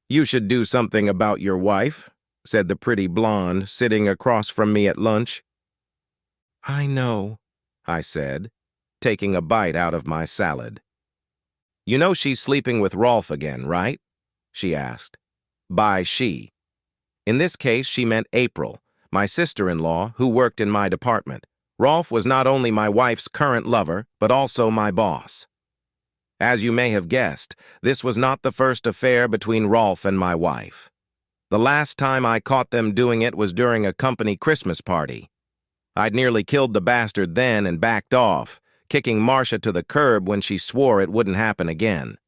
"You should do something about your wife," said the pretty blonde sitting across from me at lunch. "I know," I said, taking a bite out of my salad. "You know she's sleeping with Rolf again, right?" she asked. By she. In this case, she meant April, my sister-in-law who worked in my department. Rolf was not only my wife's current lover, but also my boss. As you may have guessed, this was not the first affair between Rolf and my wife. The last time I caught them doing it was during a company Christmas party. I'd nearly killed the bastard then and backed off, kicking Marcia to the curb when she swore it wouldn't happen again.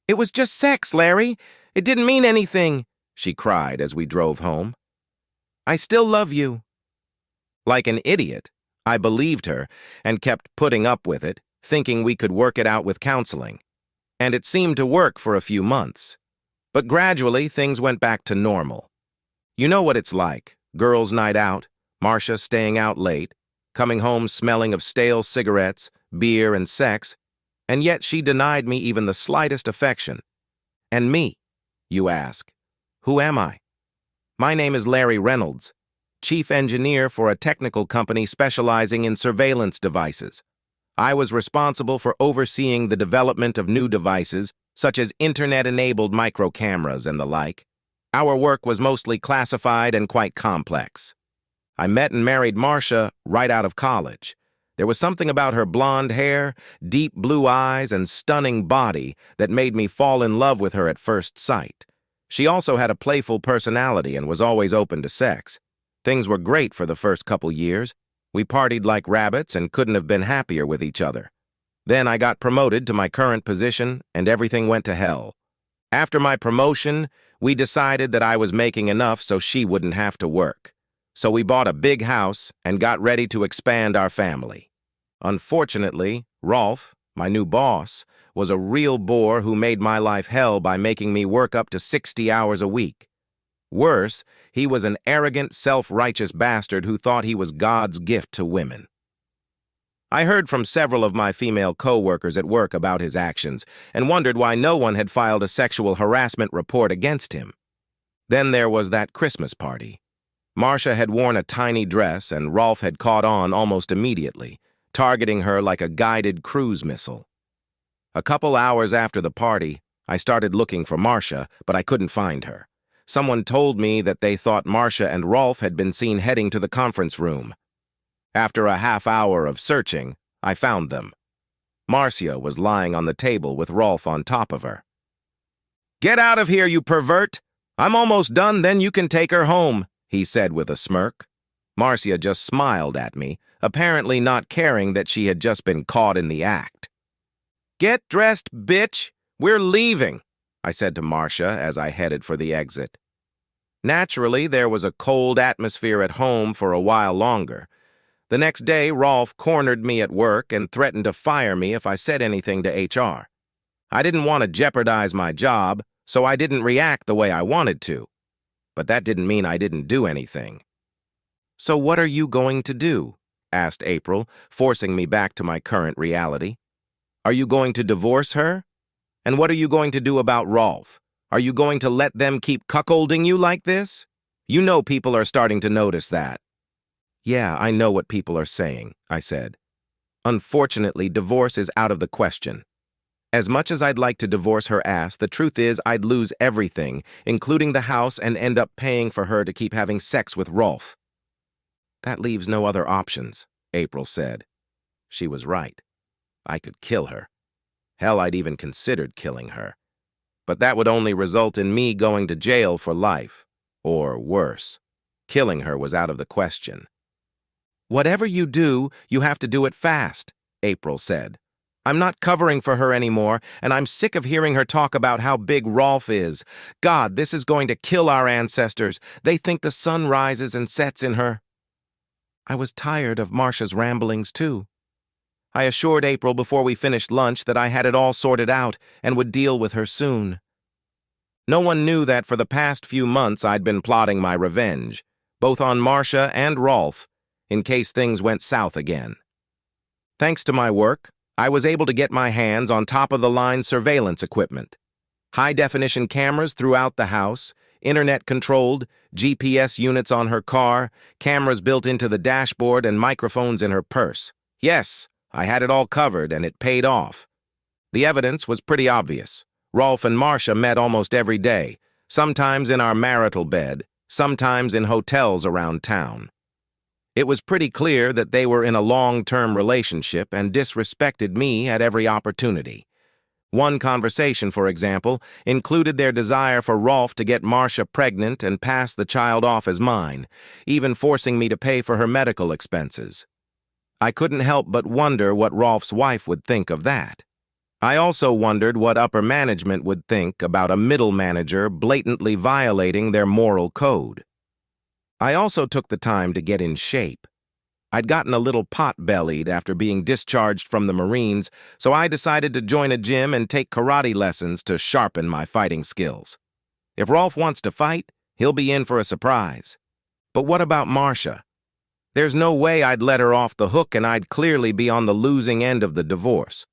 "It was just sex, Larry. It didn't mean anything," she cried as we drove home. "I still love you." Like an idiot, I believed her and kept putting up with it, thinking we could work it out with counseling. And it seemed to work for a few months. But gradually, things went back to normal. You know what it's like, girls' night out, Marcia staying out late, coming home smelling of stale cigarettes, beer, and sex, and yet she denied me even the slightest affection. And me, you ask, who am I? My name is Larry Reynolds, chief engineer for a technical company specializing in surveillance devices. I was responsible for overseeing the development of new devices, such as internet-enabled microcameras and the like. Our work was mostly classified and quite complex. I met and married Marcia right out of college. There was something about her blonde hair, deep blue eyes, and stunning body that made me fall in love with her at first sight. She also had a playful personality and was always open to sex. Things were great for the first couple years. We partied like rabbits and couldn't have been happier with each other. Then I got promoted to my current position, and everything went to hell. After my promotion, we decided that I was making enough so she wouldn't have to work. So we bought a big house and got ready to expand our family. Unfortunately, Rolf, my new boss, was a real bore who made my life hell by making me work up to 60 hours a week. Worse, he was an arrogant, self-righteous bastard who thought he was God's gift to women. I heard from several of my female co-workers at work about his actions and wondered why no one had filed a sexual harassment report against him. Then there was that Christmas party. Marcia had worn a tiny dress and Rolf had caught on almost immediately, targeting her like a guided cruise missile. A couple hours after the party, I started looking for Marcia, but I couldn't find her. Someone told me that they thought Marcia and Rolf had been seen heading to the conference room. After a half hour of searching, I found them. Marcia was lying on the table with Rolf on top of her. "Get out of here, you pervert! I'm almost done, then you can take her home," he said with a smirk. Marcia just smiled at me, apparently not caring that she had just been caught in the act. "Get dressed, bitch! We're leaving," I said to Marcia as I headed for the exit. Naturally, there was a cold atmosphere at home for a while longer. The next day, Rolf cornered me at work and threatened to fire me if I said anything to HR. I didn't want to jeopardize my job, so I didn't react the way I wanted to. But that didn't mean I didn't do anything. "So what are you going to do?" asked April, forcing me back to my current reality. "Are you going to divorce her? And what are you going to do about Rolf? Are you going to let them keep cuckolding you like this? You know people are starting to notice that." "Yeah, I know what people are saying," I said. "Unfortunately, divorce is out of the question. As much as I'd like to divorce her ass, the truth is I'd lose everything, including the house, and end up paying for her to keep having sex with Rolf." "That leaves no other options," April said. She was right. I could kill her. Hell, I'd even considered killing her. But that would only result in me going to jail for life. Or worse. Killing her was out of the question. "Whatever you do, you have to do it fast," April said. "I'm not covering for her anymore, and I'm sick of hearing her talk about how big Rolf is. God, this is going to kill our ancestors. They think the sun rises and sets in her." I was tired of Marcia's ramblings, too. I assured April before we finished lunch that I had it all sorted out and would deal with her soon. No one knew that for the past few months I'd been plotting my revenge, both on Marcia and Rolf, in case things went south again. Thanks to my work, I was able to get my hands on top-of-the-line surveillance equipment. High-definition cameras throughout the house, internet-controlled, GPS units on her car, cameras built into the dashboard, and microphones in her purse. Yes, I had it all covered, and it paid off. The evidence was pretty obvious. Rolf and Marcia met almost every day, sometimes in our marital bed, sometimes in hotels around town. It was pretty clear that they were in a long-term relationship and disrespected me at every opportunity. One conversation, for example, included their desire for Rolf to get Marcia pregnant and pass the child off as mine, even forcing me to pay for her medical expenses. I couldn't help but wonder what Rolf's wife would think of that. I also wondered what upper management would think about a middle manager blatantly violating their moral code. I also took the time to get in shape. I'd gotten a little pot-bellied after being discharged from the Marines, so I decided to join a gym and take karate lessons to sharpen my fighting skills. If Rolf wants to fight, he'll be in for a surprise. But what about Marcia? There's no way I'd let her off the hook, and I'd clearly be on the losing end of the divorce.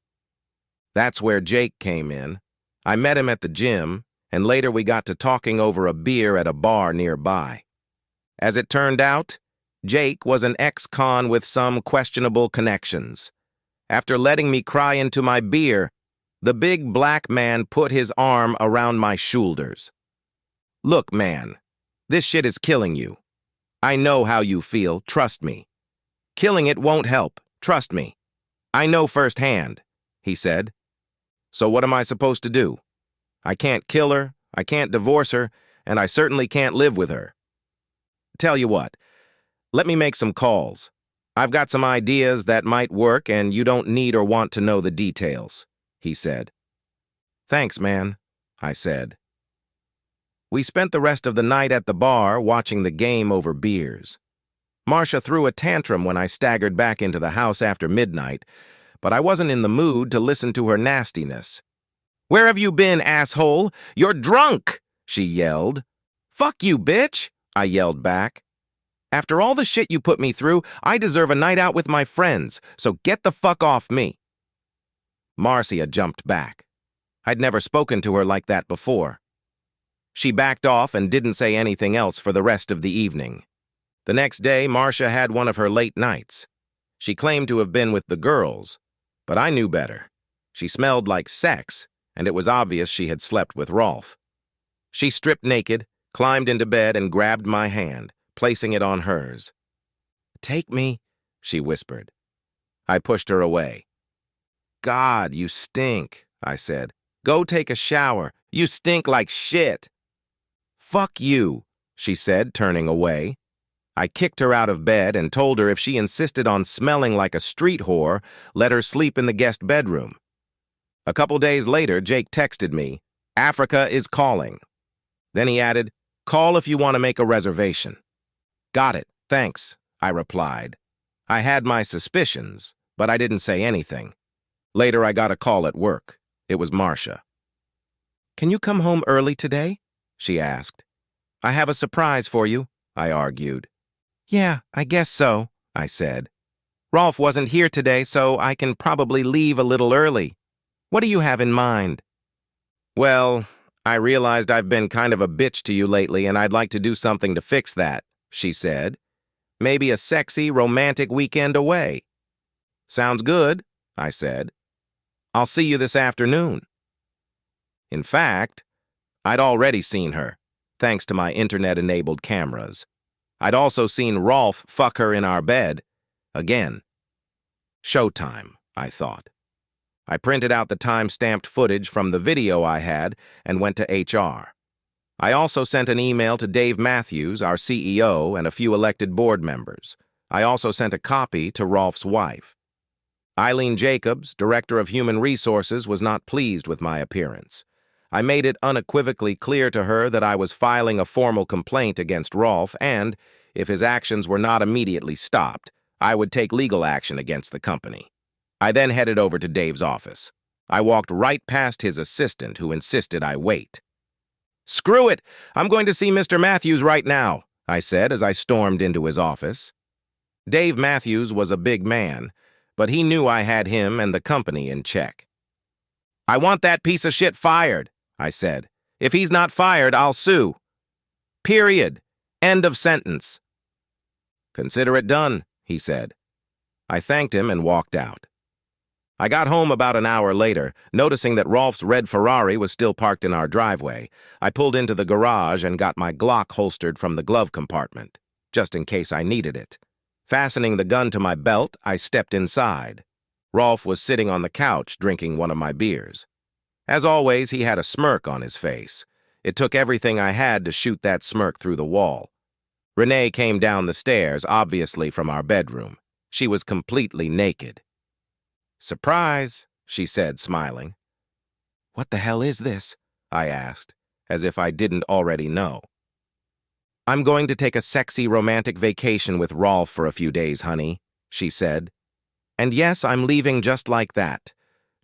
That's where Jake came in. I met him at the gym, and later we got to talking over a beer at a bar nearby. As it turned out, Jake was an ex-con with some questionable connections. After letting me cry into my beer, the big black man put his arm around my shoulders. "Look, man, this shit is killing you. I know how you feel, trust me. Killing it won't help, trust me. I know firsthand," he said. "So what am I supposed to do? I can't kill her, I can't divorce her, and I certainly can't live with her. Tell you what, let me make some calls. I've got some ideas that might work, and you don't need or want to know the details," he said. "Thanks, man," I said. We spent the rest of the night at the bar watching the game over beers. Marcia threw a tantrum when I staggered back into the house after midnight, but I wasn't in the mood to listen to her nastiness. "Where have you been, asshole? You're drunk!" she yelled. "Fuck you, bitch!" I yelled back. "After all the shit you put me through, I deserve a night out with my friends, so get the fuck off me." Marcia jumped back. I'd never spoken to her like that before. She backed off and didn't say anything else for the rest of the evening. The next day, Marcia had one of her late nights. She claimed to have been with the girls, but I knew better. She smelled like sex, and it was obvious she had slept with Rolf. She stripped naked, climbed into bed, and grabbed my hand, placing it on hers. "Take me," she whispered. I pushed her away. "God, you stink," I said. "Go take a shower. You stink like shit." "Fuck you," she said, turning away. I kicked her out of bed and told her if she insisted on smelling like a street whore, let her sleep in the guest bedroom. A couple days later, Jake texted me, "Africa is calling." Then he added, "Call if you want to make a reservation." "Got it, thanks," I replied. I had my suspicions, but I didn't say anything. Later, I got a call at work. It was Marcia. "Can you come home early today?" she asked. "I have a surprise for you," I argued. "Yeah, I guess so," I said. "Rolf wasn't here today, so I can probably leave a little early. What do you have in mind?" "Well, I realized I've been kind of a bitch to you lately, and I'd like to do something to fix that," she said. "Maybe a sexy, romantic weekend away." "Sounds good," I said. "I'll see you this afternoon." In fact, I'd already seen her, thanks to my internet-enabled cameras. I'd also seen Rolf fuck her in our bed. Again. Showtime, I thought. I printed out the time-stamped footage from the video I had and went to HR. I also sent an email to Dave Matthews, our CEO, and a few elected board members. I also sent a copy to Rolf's wife. Eileen Jacobs, Director of Human Resources, was not pleased with my appearance. I made it unequivocally clear to her that I was filing a formal complaint against Rolf and, if his actions were not immediately stopped, I would take legal action against the company. I then headed over to Dave's office. I walked right past his assistant, who insisted I wait. "Screw it! I'm going to see Mr. Matthews right now," I said as I stormed into his office. Dave Matthews was a big man, but he knew I had him and the company in check. "I want that piece of shit fired," I said. If he's not fired, I'll sue. Period. End of sentence. Consider it done, he said. I thanked him and walked out. I got home about an hour later, noticing that Rolf's red Ferrari was still parked in our driveway. I pulled into the garage and got my Glock holstered from the glove compartment, just in case I needed it. Fastening the gun to my belt, I stepped inside. Rolf was sitting on the couch drinking one of my beers. As always, he had a smirk on his face. It took everything I had to shoot that smirk through the wall. Renee came down the stairs, obviously from our bedroom. She was completely naked. "Surprise," she said, smiling. "What the hell is this?" I asked, as if I didn't already know. "I'm going to take a sexy romantic vacation with Rolf for a few days, honey," she said. "And yes, I'm leaving just like that.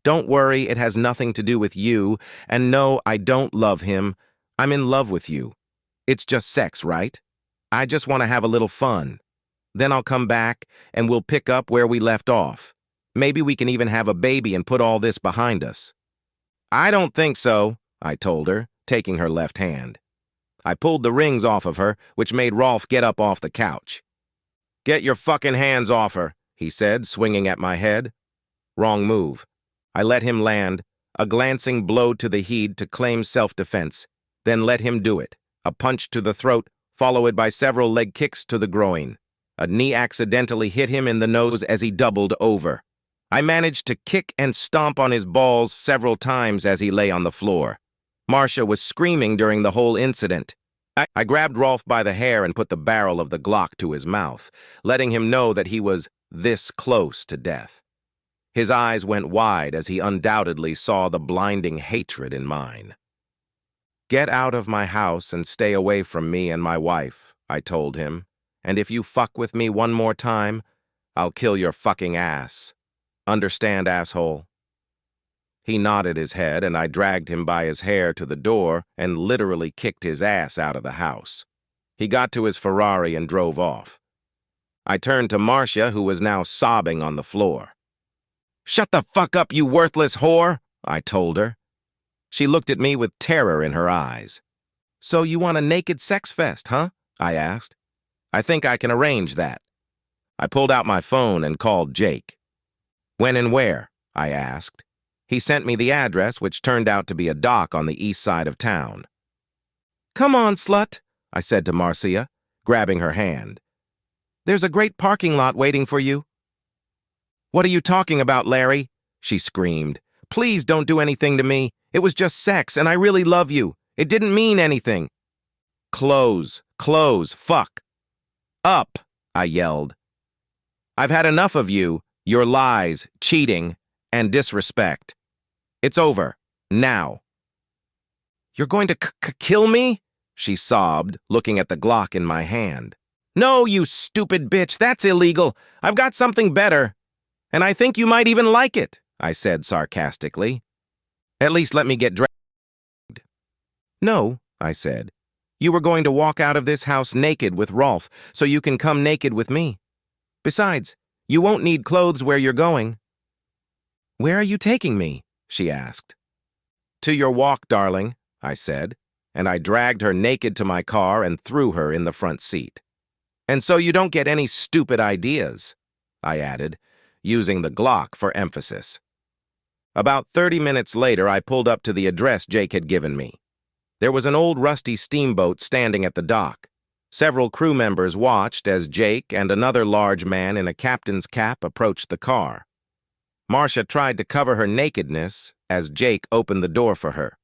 Don't worry, it has nothing to do with you, and no, I don't love him. I'm in love with you. It's just sex, right? I just want to have a little fun. Then I'll come back, and we'll pick up where we left off. Maybe we can even have a baby and put all this behind us." "I don't think so," I told her, taking her left hand. I pulled the rings off of her, which made Rolf get up off the couch. "Get your fucking hands off her," he said, swinging at my head. Wrong move. I let him land, a glancing blow to the head to claim self-defense, then let him do it, a punch to the throat, followed by several leg kicks to the groin. A knee accidentally hit him in the nose as he doubled over. I managed to kick and stomp on his balls several times as he lay on the floor. Marcia was screaming during the whole incident. I grabbed Rolf by the hair and put the barrel of the Glock to his mouth, letting him know that he was this close to death. His eyes went wide as he undoubtedly saw the blinding hatred in mine. "Get out of my house and stay away from me and my wife," I told him. "And if you fuck with me one more time, I'll kill your fucking ass. Understand, asshole?" He nodded his head, and I dragged him by his hair to the door and literally kicked his ass out of the house. He got to his Ferrari and drove off. I turned to Marcia, who was now sobbing on the floor. "Shut the fuck up, you worthless whore," I told her. She looked at me with terror in her eyes. "So you want a naked sex fest, huh?" I asked. "I think I can arrange that." I pulled out my phone and called Jake. "When and where?" I asked. He sent me the address, which turned out to be a dock on the east side of town. "Come on, slut," I said to Marcia, grabbing her hand. "There's a great parking lot waiting for you." "What are you talking about, Larry?" she screamed. "Please don't do anything to me. It was just sex, and I really love you. It didn't mean anything." "Close, fuck. Up," I yelled. "I've had enough of you, your lies, cheating, and disrespect. It's over, now." "You're going to kill me?" she sobbed, looking at the Glock in my hand. "No, you stupid bitch, that's illegal. I've got something better. And I think you might even like it," I said sarcastically. "At least let me get dragged." "No," I said. "You were going to walk out of this house naked with Rolf, so you can come naked with me. Besides, you won't need clothes where you're going." "Where are you taking me?" she asked. "To your walk, darling," I said, and I dragged her naked to my car and threw her in the front seat. "And so you don't get any stupid ideas," I added, using the Glock for emphasis. About 30 minutes later, I pulled up to the address Jake had given me. There was an old rusty steamboat standing at the dock. Several crew members watched as Jake and another large man in a captain's cap approached the car. Marcia tried to cover her nakedness as Jake opened the door for her.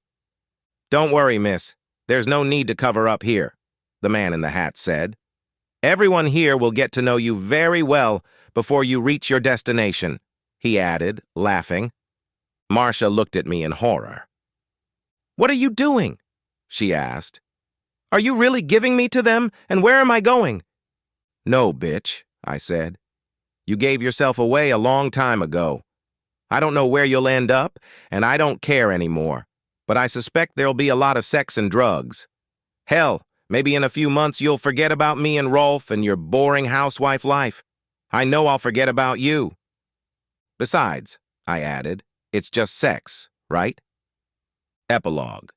"Don't worry, miss. There's no need to cover up here," the man in the hat said. "Everyone here will get to know you very well before you reach your destination," he added, laughing. Marcia looked at me in horror. "What are you doing?" she asked. "Are you really giving me to them, and where am I going?" "No, bitch," I said. "You gave yourself away a long time ago. I don't know where you'll end up, and I don't care anymore, but I suspect there'll be a lot of sex and drugs. Hell, maybe in a few months you'll forget about me and Rolf and your boring housewife life. I know I'll forget about you. Besides," I added, "it's just sex, right?" Epilogue.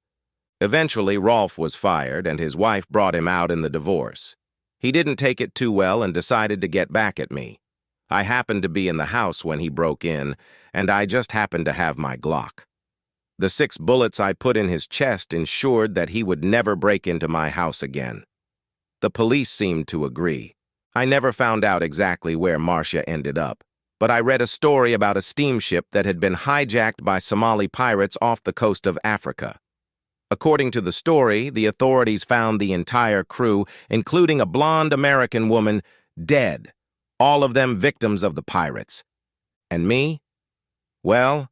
Eventually, Rolf was fired, and his wife brought him out in the divorce. He didn't take it too well and decided to get back at me. I happened to be in the house when he broke in, and I just happened to have my Glock. The 6 bullets I put in his chest ensured that he would never break into my house again. The police seemed to agree. I never found out exactly where Marcia ended up, but I read a story about a steamship that had been hijacked by Somali pirates off the coast of Africa. According to the story, the authorities found the entire crew, including a blonde American woman, dead, all of them victims of the pirates. And me? Well,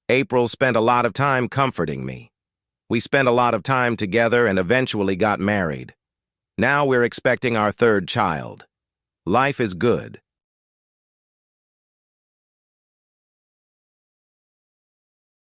April spent a lot of time comforting me. We spent a lot of time together and eventually got married. Now we're expecting our 3rd child. Life is good.